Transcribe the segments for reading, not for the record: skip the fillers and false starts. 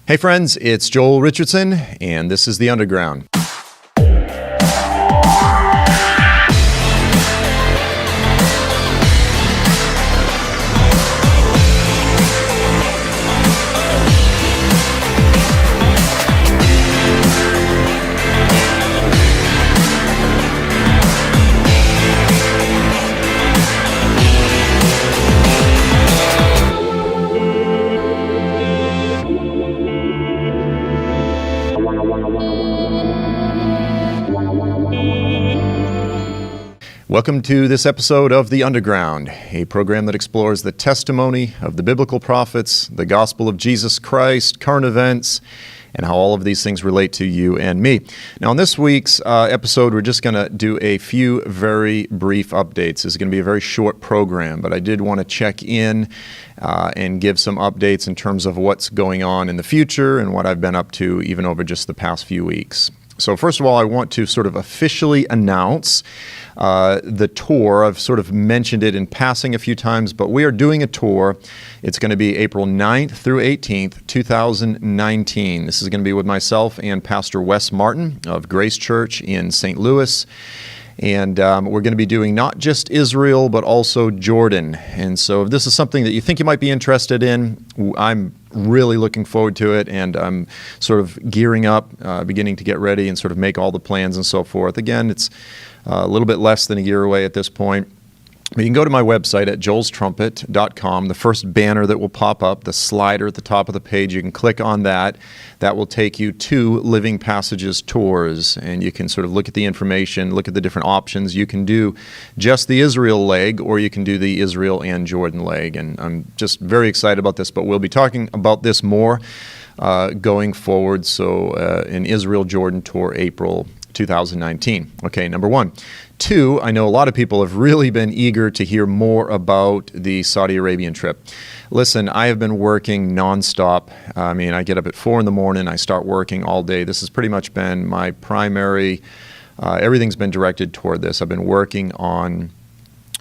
Hey friends, it's Joel Richardson, and this is The Underground. Welcome to this episode of The Underground, a program that explores the testimony of the biblical prophets, the gospel of Jesus Christ, current events, and how all of these things relate to you and me. Now, in this week's episode, we're just going to do a few very brief updates. This is going to be a very short program, but I did want to check in and give some updates in terms of what's going on in the future and what I've been up to even over just the past few weeks. So first of all, I want to sort of officially announce the tour. I've sort of mentioned it in passing a few times, but we are doing a tour. It's going to be April 9th through 18th, 2019. This is going to be with myself and Pastor Wes Martin of Grace Church in St. Louis. And we're going to be doing not just Israel, but also Jordan. And so if this is something that you think you might be interested in, I'm really looking forward to it, and I'm sort of gearing up, beginning to get ready and sort of make all the plans and so forth. Again, it's a little bit less than a year away at this point. You can go to my website at joelstrumpet.com. The first banner that will pop up, the slider at the top of the page, you can click on that. That will take you to Living Passages Tours, and you can sort of look at the information, look at the different options. You can do just the Israel leg, or you can do the Israel and Jordan leg, and I'm just very excited about this, but we'll be talking about this more going forward. So an Israel-Jordan tour, April 2019. Okay, number one. Two, I know a lot of people have really been eager to hear more about the Saudi Arabian trip. Listen, I have been working nonstop. I get up at 4 in the morning. I start working all day. This has pretty much been my primary, everything's been directed toward this. I've been working on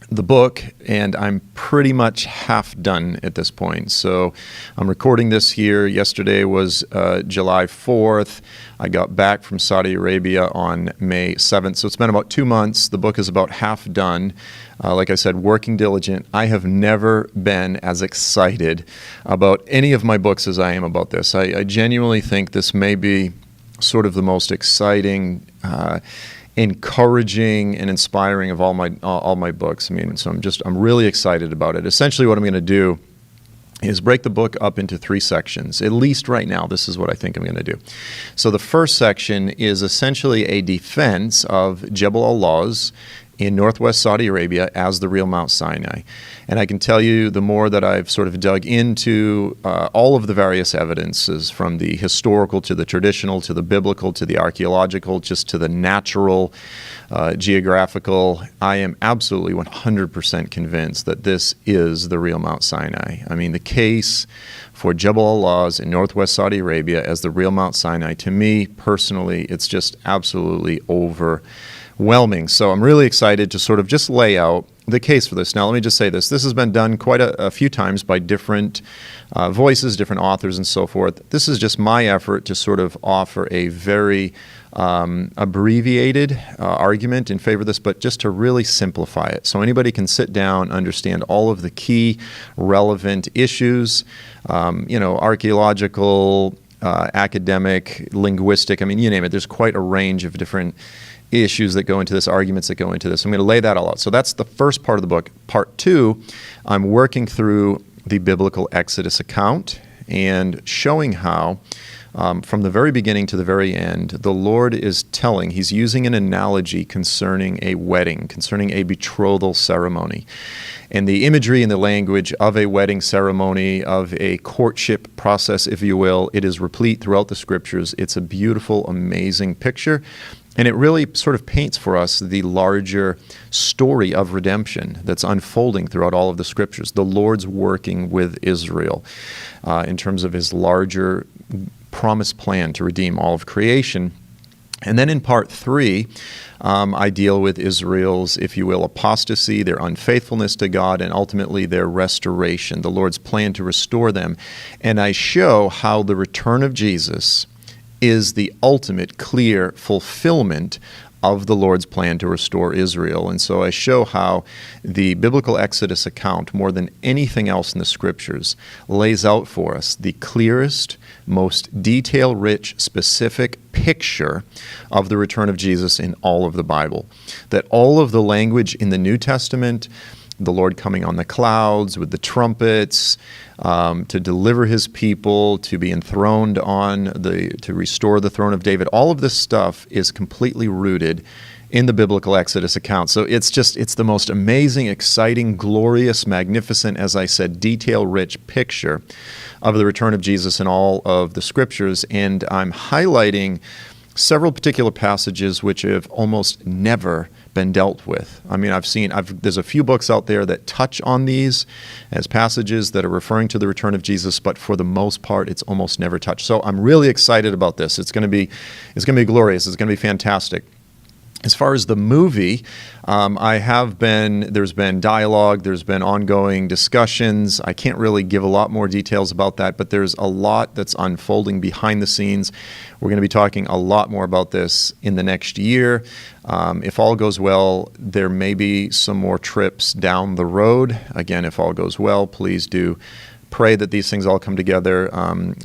the book, and I'm pretty much half done at this point. So I'm recording this here. Yesterday was July 4th. I got back from Saudi Arabia on May 7th. So it's been about 2 months. The book is about half done. Like I said, working diligent. I have never been as excited about any of my books as I am about this. I genuinely think this may be sort of the most exciting, encouraging and inspiring of all my books. So I'm really excited about it. Essentially, what I'm going to do is break the book up into 3 sections. At least right now, this is what I think I'm going to do. So the first section is essentially a defense of Jebel al-Lawz in northwest Saudi Arabia as the real Mount Sinai. And I can tell you, the more that I've sort of dug into all of the various evidences, from the historical to the traditional to the biblical to the archaeological, just to the natural, geographical, I am absolutely 100% convinced that this is the real Mount Sinai. The case for Jebel al-Lawz in northwest Saudi Arabia as the real Mount Sinai, to me personally, it's just absolutely overwhelming. So I'm really excited to sort of just lay out the case for this. Now, let me just say this. This has been done quite a few times by different voices, different authors, and so forth. This is just my effort to sort of offer a very abbreviated argument in favor of this, but just to really simplify it. So anybody can sit down, understand all of the key relevant issues, archaeological, academic, linguistic, you name it. There's quite a range of different issues that go into this, arguments that go into this. I'm going to lay that all out. So that's the first part of the book. Part 2, I'm working through the biblical Exodus account and showing how, from the very beginning to the very end, the Lord is telling, he's using an analogy concerning a wedding, concerning a betrothal ceremony. And the imagery and the language of a wedding ceremony, of a courtship process, if you will, it is replete throughout the scriptures. It's a beautiful, amazing picture. And it really sort of paints for us the larger story of redemption that's unfolding throughout all of the scriptures. The Lord's working with Israel in terms of his larger promised plan to redeem all of creation. And then in part 3, I deal with Israel's, if you will, apostasy, their unfaithfulness to God, and ultimately their restoration, the Lord's plan to restore them. And I show how the return of Jesus is the ultimate clear fulfillment of the Lord's plan to restore Israel. And so I show how the biblical Exodus account, more than anything else in the Scriptures, lays out for us the clearest, most detail-rich, specific picture of the return of Jesus in all of the Bible. That all of the language in the New Testament, the Lord coming on the clouds with the trumpets, to deliver his people, to be enthroned to restore the throne of David. All of this stuff is completely rooted in the biblical Exodus account. So it's the most amazing, exciting, glorious, magnificent, as I said, detail-rich picture of the return of Jesus in all of the Scriptures. And I'm highlighting several particular passages which have almost never been dealt with. I mean, there's a few books out there that touch on these as passages that are referring to the return of Jesus, but for the most part, it's almost never touched. So I'm really excited about this. It's going to be glorious. It's going to be fantastic. As far as the movie, there's been dialogue, there's been ongoing discussions. I can't really give a lot more details about that, but there's a lot that's unfolding behind the scenes. We're going to be talking a lot more about this in the next year. If all goes well, there may be some more trips down the road. Again, if all goes well, please do pray that these things all come together.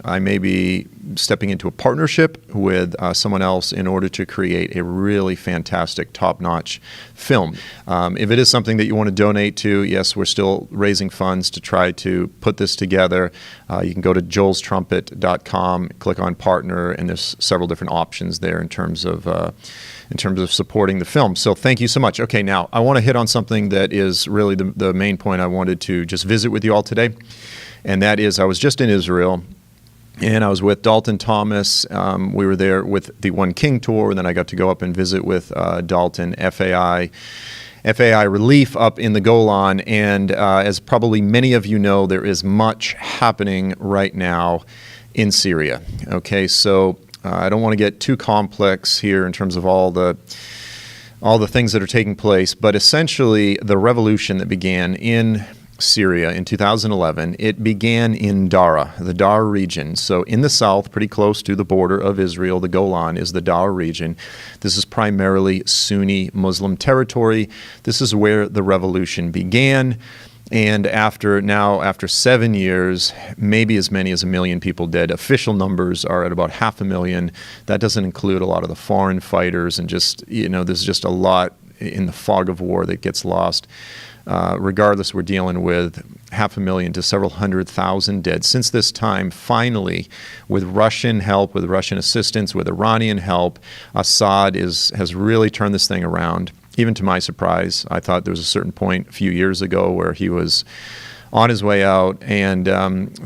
I may be stepping into a partnership with someone else in order to create a really fantastic, top-notch film. If it is something that you want to donate to, yes, we're still raising funds to try to put this together. You can go to joelstrumpet.com, click on partner, and there's several different options there in terms of supporting the film. So thank you so much. Okay, now I want to hit on something that is really the main point I wanted to just visit with you all today. And that is, I was just in Israel, and I was with Dalton Thomas. We were there with the One King tour, and then I got to go up and visit with Dalton, FAI Relief up in the Golan. And as probably many of you know, there is much happening right now in Syria. Okay, so I don't want to get too complex here in terms of all the things that are taking place, but essentially the revolution that began in Syria in 2011, it began in Dara, the Dara region. So in the south, pretty close to the border of Israel, the Golan is the Dara region. This is primarily Sunni Muslim territory. This is where the revolution began. And after 7 years, maybe as many as 1 million people dead. Official numbers are at about 500,000. That doesn't include a lot of the foreign fighters, and there's just a lot in the fog of war that gets lost. Regardless, we're dealing with 500,000 to several 100,000 dead. Since this time, finally, with Russian help, with Russian assistance, with Iranian help, Assad has really turned this thing around. Even to my surprise, I thought there was a certain point a few years ago where he was on his way out. And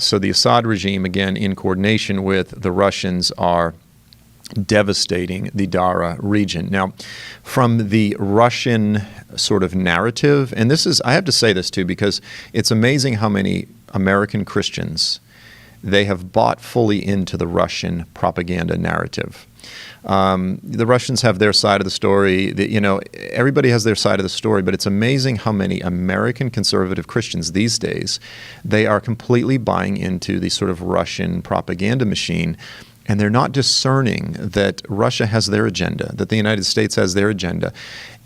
so the Assad regime, again, in coordination with the Russians, are devastating the Dara region. Now, from the Russian sort of narrative, and I have to say this too, because it's amazing how many American Christians, they have bought fully into the Russian propaganda narrative. The Russians have their side of the story. Everybody has their side of the story, but it's amazing how many American conservative Christians these days, they are completely buying into the sort of Russian propaganda machine. And they're not discerning that Russia has their agenda, that the United States has their agenda.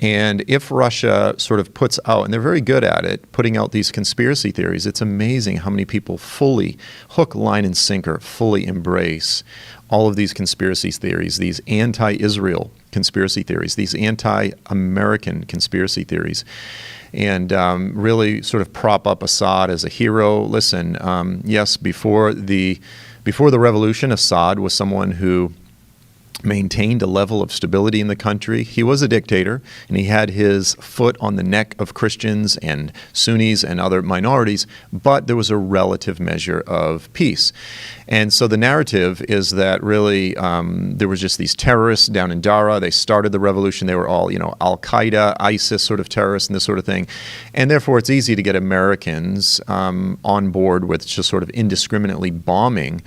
And if Russia sort of puts out, and they're very good at it, putting out these conspiracy theories, it's amazing how many people fully, hook, line, and sinker, fully embrace all of these conspiracy theories, these anti-Israel conspiracy theories, these anti-American conspiracy theories, and really sort of prop up Assad as a hero. Listen, yes, before the revolution, Assad was someone who maintained a level of stability in the country. He was a dictator, and he had his foot on the neck of Christians and Sunnis and other minorities, but there was a relative measure of peace. And so the narrative is that really there was just these terrorists down in Dara. They started the revolution. They were all, Al-Qaeda, ISIS sort of terrorists and this sort of thing. And therefore, it's easy to get Americans on board with just sort of indiscriminately bombing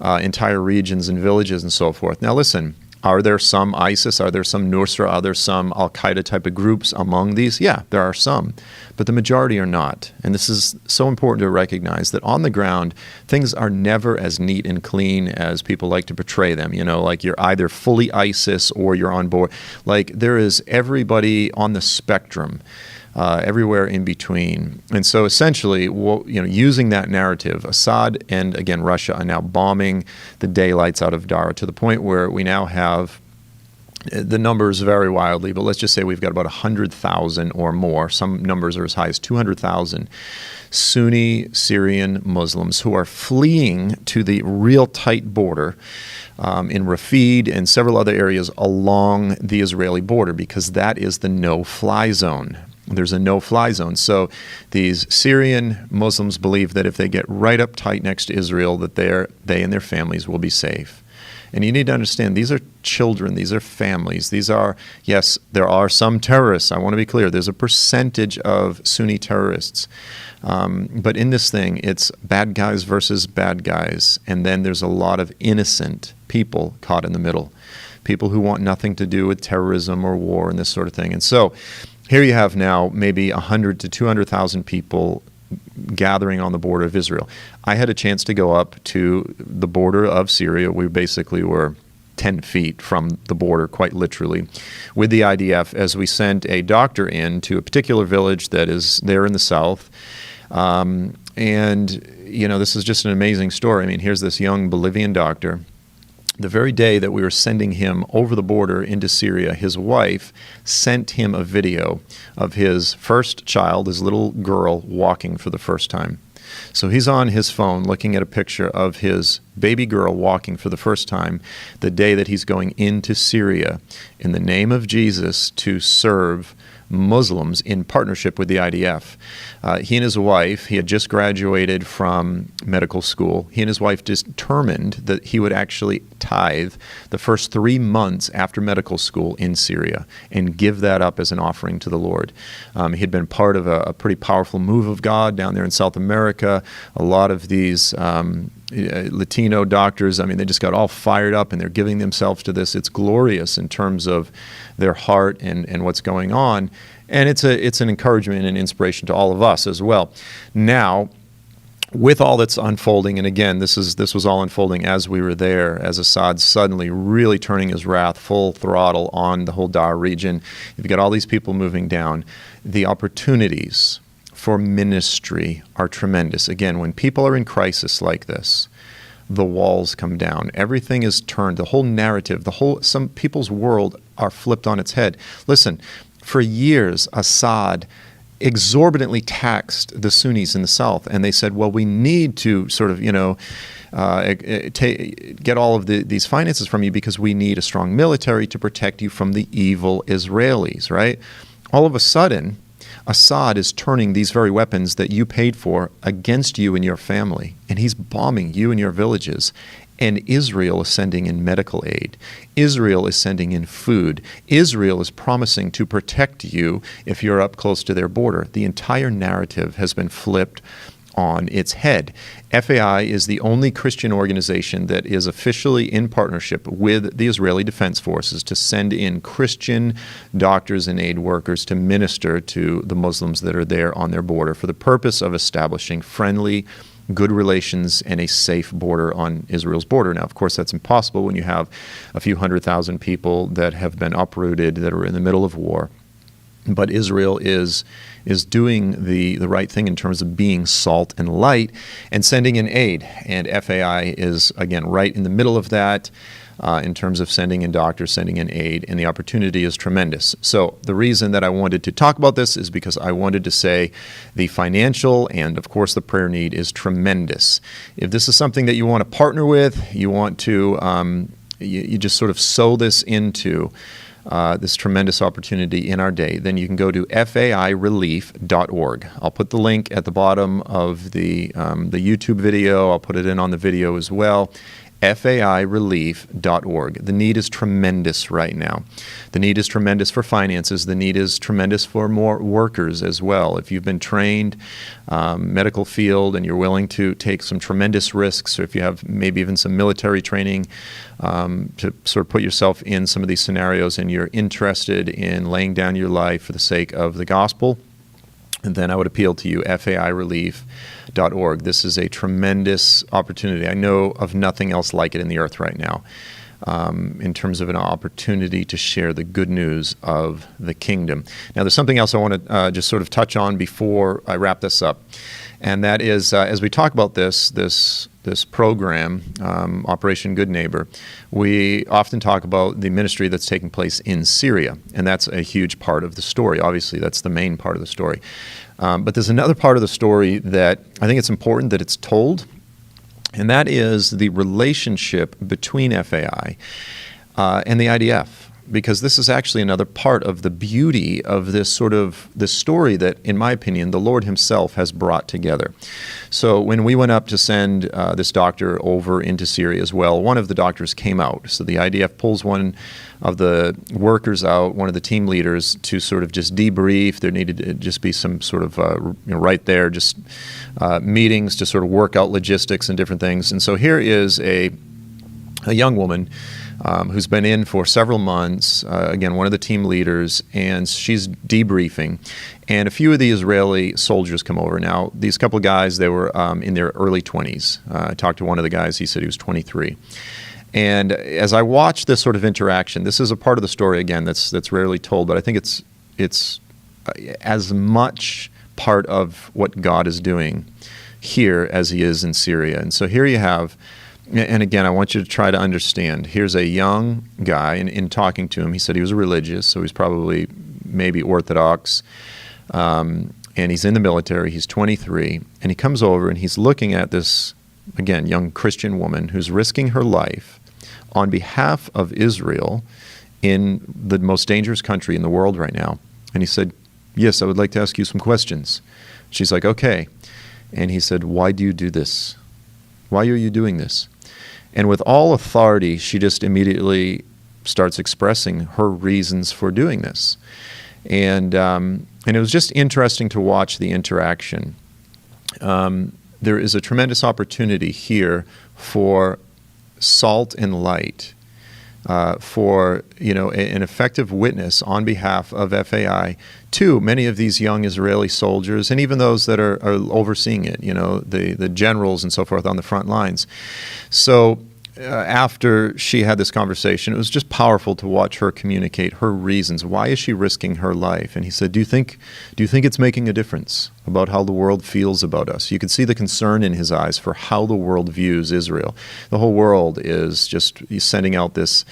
entire regions and villages and so forth. Now listen, Are there some ISIS? Are there some Nusra? Are there some Al-Qaeda type of groups among these? Yeah, there are some, but the majority are not. And this is so important to recognize that on the ground, things are never as neat and clean as people like to portray them. You know, like you're either fully ISIS or you're on board. Like there is everybody on the spectrum. Everywhere in between. And so essentially, using that narrative, Assad and, again, Russia are now bombing the daylights out of Dara to the point where we now have, the numbers vary wildly, but let's just say we've got about 100,000 or more. Some numbers are as high as 200,000 Sunni Syrian Muslims who are fleeing to the real tight border in Rafid and several other areas along the Israeli border, because that is the no-fly zone. There's a no-fly zone. So these Syrian Muslims believe that if they get right up tight next to Israel, that they and their families will be safe. And you need to understand, these are children, these are families, these are, yes, there are some terrorists. I want to be clear. There's a percentage of Sunni terrorists. But in this thing, it's bad guys versus bad guys. And then there's a lot of innocent people caught in the middle, people who want nothing to do with terrorism or war and this sort of thing. And so here you have now maybe 100 to 200,000 people gathering on the border of Israel. I had a chance to go up to the border of Syria. We basically were 10 feet from the border, quite literally, with the IDF as we sent a doctor in to a particular village that is there in the south. And, this is just an amazing story. I mean, here's this young Bolivian doctor. The very day that we were sending him over the border into Syria, his wife sent him a video of his first child, his little girl, walking for the first time. So he's on his phone looking at a picture of his baby girl walking for the first time the day that he's going into Syria in the name of Jesus to serve Muslims in partnership with the IDF. He and his wife, he had just graduated from medical school. He and his wife determined that he would actually tithe the first 3 months after medical school in Syria and give that up as an offering to the Lord. He had been part of a pretty powerful move of God down there in South America. A lot of these Latino doctors, I mean, they just got all fired up and they're giving themselves to this. It's glorious in terms of their heart and what's going on. And it's an encouragement and inspiration to all of us as well. Now, with all that's unfolding, and again, this was all unfolding as we were there, as Assad suddenly really turning his wrath full throttle on the whole Dar region. You've got all these people moving down. The opportunities for ministry are tremendous. Again, when people are in crisis like this, the walls come down. Everything is turned. The whole narrative, some people's world are flipped on its head. Listen, for years, Assad exorbitantly taxed the Sunnis in the south, and they said, well, we need to sort of, get all of these finances from you because we need a strong military to protect you from the evil Israelis, right? All of a sudden, Assad is turning these very weapons that you paid for against you and your family, and he's bombing you and your villages. And Israel is sending in medical aid. Israel is sending in food. Israel is promising to protect you if you're up close to their border. The entire narrative has been flipped on its head. FAI is the only Christian organization that is officially in partnership with the Israeli Defense Forces to send in Christian doctors and aid workers to minister to the Muslims that are there on their border for the purpose of establishing friendly, good relations and a safe border on Israel's border. Now, of course, that's impossible when you have a few 100,000 people that have been uprooted, that are in the middle of war. But Israel is doing the right thing in terms of being salt and light and sending in aid. And FAI is, again, right in the middle of that in terms of sending in doctors, sending in aid, and the opportunity is tremendous. So the reason that I wanted to talk about this is because I wanted to say the financial and, of course, the prayer need is tremendous. If this is something that you want to partner with, you want to you just sort of sow this into this tremendous opportunity in our day, then you can go to fairelief.org. I'll put the link at the bottom of the YouTube video. I'll put it in on the video as well. fairelief.org. The need is tremendous right now. The need is tremendous for finances. The need is tremendous for more workers as well. If you've been trained medical field and you're willing to take some tremendous risks, or if you have maybe even some military training to sort of put yourself in some of these scenarios and you're interested in laying down your life for the sake of the gospel, and then I would appeal to you, fairelief.org. This is a tremendous opportunity. I know of nothing else like it in the earth right now in terms of an opportunity to share the good news of the kingdom. Now, there's something else I want to just sort of touch on before I wrap this up, and that is as we talk about this program, Operation Good Neighbor, we often talk about the ministry that's taking place in Syria, and that's a huge part of the story. Obviously, that's the main part of the story. But there's another part of the story that I think it's important that it's told, and that is the relationship between FAI and the IDF. Because this is actually another part of the beauty of this story that, in my opinion, the Lord himself has brought together. So when we went up to send this doctor over into Syria as well, one of the doctors came out. So the IDF pulls one of the workers out, one of the team leaders, to sort of just debrief. There needed to just be some sort of, right there, just meetings to sort of work out logistics and different things. And so here is a young woman who's been in for several months, again, one of the team leaders, and she's debriefing. And a few of the Israeli soldiers come over. Now, these couple of guys, they were in their early 20s. I talked to one of the guys, he said he was 23. And as I watched this sort of interaction, this is a part of the story, again, that's rarely told, but I think it's as much part of what God is doing here as he is in Syria. And so here you have, and again, I want you to try to understand. Here's a young guy, and in talking to him, he said he was religious, so he's probably maybe Orthodox, and he's in the military. He's 23, and he comes over, and he's looking at this, again, young Christian woman who's risking her life on behalf of Israel in the most dangerous country in the world right now. And he said, yes, I would like to ask you some questions. She's like, okay. And he said, why do you do this? Why are you doing this? And with all authority, she just immediately starts expressing her reasons for doing this. And it was just interesting to watch the interaction. There is a tremendous opportunity here for salt and light, for an effective witness on behalf of FAI to many of these young Israeli soldiers, and even those that are overseeing it, the generals and so forth on the front lines. So after she had this conversation, it was just powerful to watch her communicate her reasons. Why is she risking her life? And he said, do you think it's making a difference about how the world feels about us? You could see the concern in his eyes for how the world views Israel. The whole world is just sending out this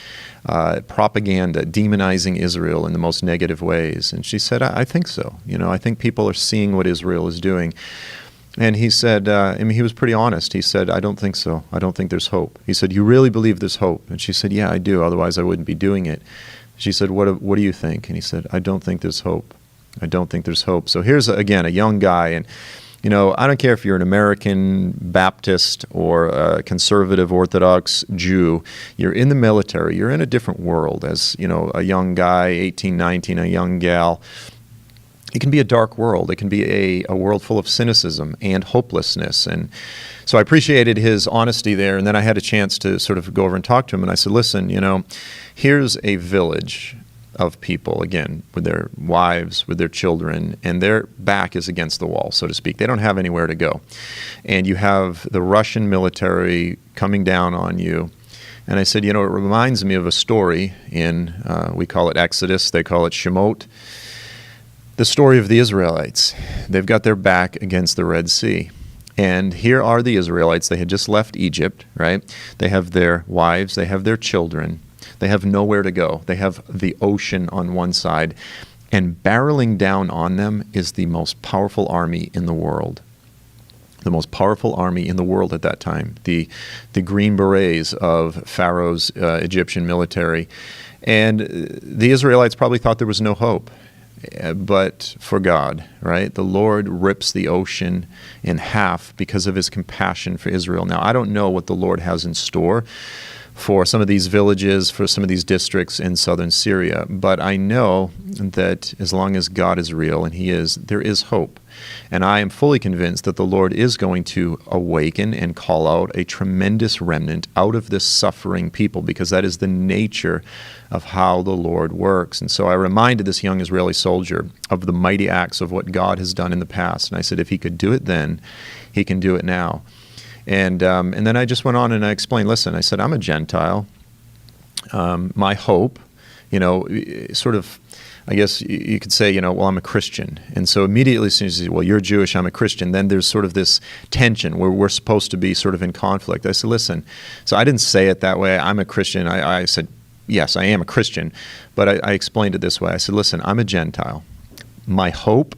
propaganda, demonizing Israel in the most negative ways. And she said, I think so. I think people are seeing what Israel is doing. And he said, he was pretty honest. He said, I don't think so. I don't think there's hope. He said, you really believe there's hope? And she said, yeah, I do. Otherwise, I wouldn't be doing it. She said, what do you think? And he said, I don't think there's hope. I don't think there's hope. So here's, again, a young guy. And, I don't care if you're an American Baptist or a conservative Orthodox Jew. You're in the military. You're in a different world as, a young guy, 18, 19, a young gal. It can be a dark world. It can be a world full of cynicism and hopelessness. And so I appreciated his honesty there. And then I had a chance to sort of go over and talk to him. And I said, listen, here's a village of people, again, with their wives, with their children, and their back is against the wall, so to speak. They don't have anywhere to go. And you have the Russian military coming down on you. And I said, it reminds me of a story in, we call it Exodus, they call it Shemot. The story of the Israelites. They've got their back against the Red Sea. And here are the Israelites. They had just left Egypt, right? They have their wives. They have their children. They have nowhere to go. They have the ocean on one side. And barreling down on them is the most powerful army in the world. The most powerful army in the world at that time. The Green Berets of Pharaoh's Egyptian military. And the Israelites probably thought there was no hope. but for God, right? The Lord rips the ocean in half because of his compassion for Israel. Now, I don't know what the Lord has in store for some of these villages, for some of these districts in southern Syria, but I know that as long as God is real, and he is, there is hope. And I am fully convinced that the Lord is going to awaken and call out a tremendous remnant out of this suffering people, because that is the nature of how the Lord works. And so I reminded this young Israeli soldier of the mighty acts of what God has done in the past. And I said, if he could do it then, he can do it now. And then I just went on and I explained, listen, I said, I'm a Gentile. My hope, sort of, I guess you could say, well, I'm a Christian. And so immediately as soon as you say, well, you're Jewish, I'm a Christian, then there's sort of this tension where we're supposed to be sort of in conflict. I said, listen, so I didn't say it that way. I'm a Christian. I said, yes, I am a Christian. But I explained it this way. I said, listen, I'm a Gentile. My hope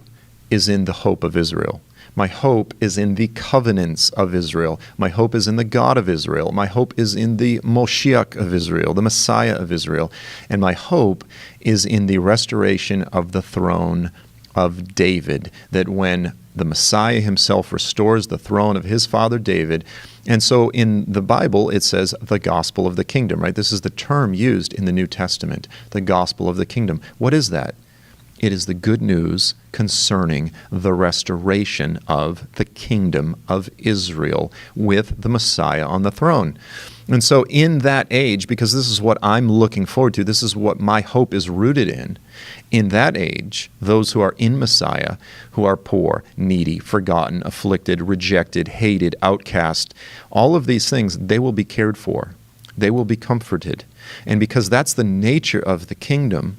is in the hope of Israel. My hope is in the covenants of Israel. My hope is in the God of Israel. My hope is in the Moshiach of Israel, the Messiah of Israel. And my hope is in the restoration of the throne of David, that when the Messiah himself restores the throne of his father David. And so in the Bible, it says the gospel of the kingdom, right? This is the term used in the New Testament, the gospel of the kingdom. What is that? It is the good news concerning the restoration of the kingdom of Israel with the Messiah on the throne. And so in that age, because this is what I'm looking forward to, this is what my hope is rooted in that age, those who are in Messiah, who are poor, needy, forgotten, afflicted, rejected, hated, outcast, all of these things, they will be cared for. They will be comforted. And because that's the nature of the kingdom,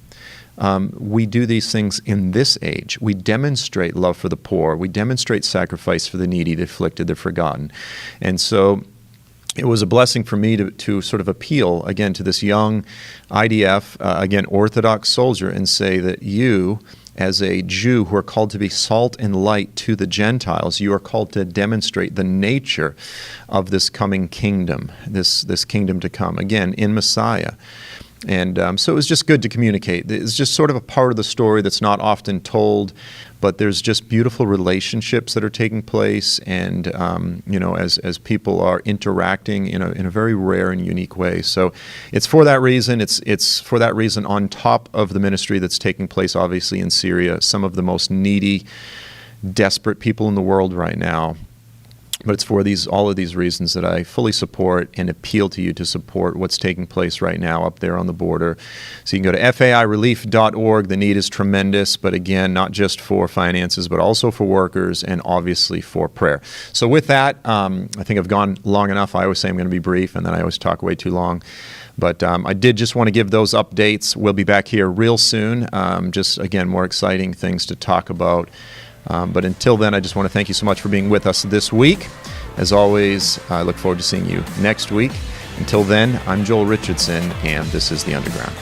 we do these things in this age. We demonstrate love for the poor. We demonstrate sacrifice for the needy, the afflicted, the forgotten. And so it was a blessing for me to sort of appeal, again, to this young IDF, again, Orthodox soldier, and say that you, as a Jew who are called to be salt and light to the Gentiles, you are called to demonstrate the nature of this coming kingdom, this kingdom to come, again, in Messiah. And so it was just good to communicate. It's just sort of a part of the story that's not often told, but there's just beautiful relationships that are taking place, and as people are interacting in a very rare and unique way. So it's for that reason. It's for that reason, on top of the ministry that's taking place, obviously in Syria, some of the most needy, desperate people in the world right now. But it's for all of these reasons that I fully support and appeal to you to support what's taking place right now up there on the border. So you can go to fairelief.org. The need is tremendous, but again, not just for finances, but also for workers and obviously for prayer. So with that, I think I've gone long enough. I always say I'm going to be brief, and then I always talk way too long. But I did just want to give those updates. We'll be back here real soon. Just, again, more exciting things to talk about. But until then, I just want to thank you so much for being with us this week. As always, I look forward to seeing you next week. Until then, I'm Joel Richardson, and this is The Underground.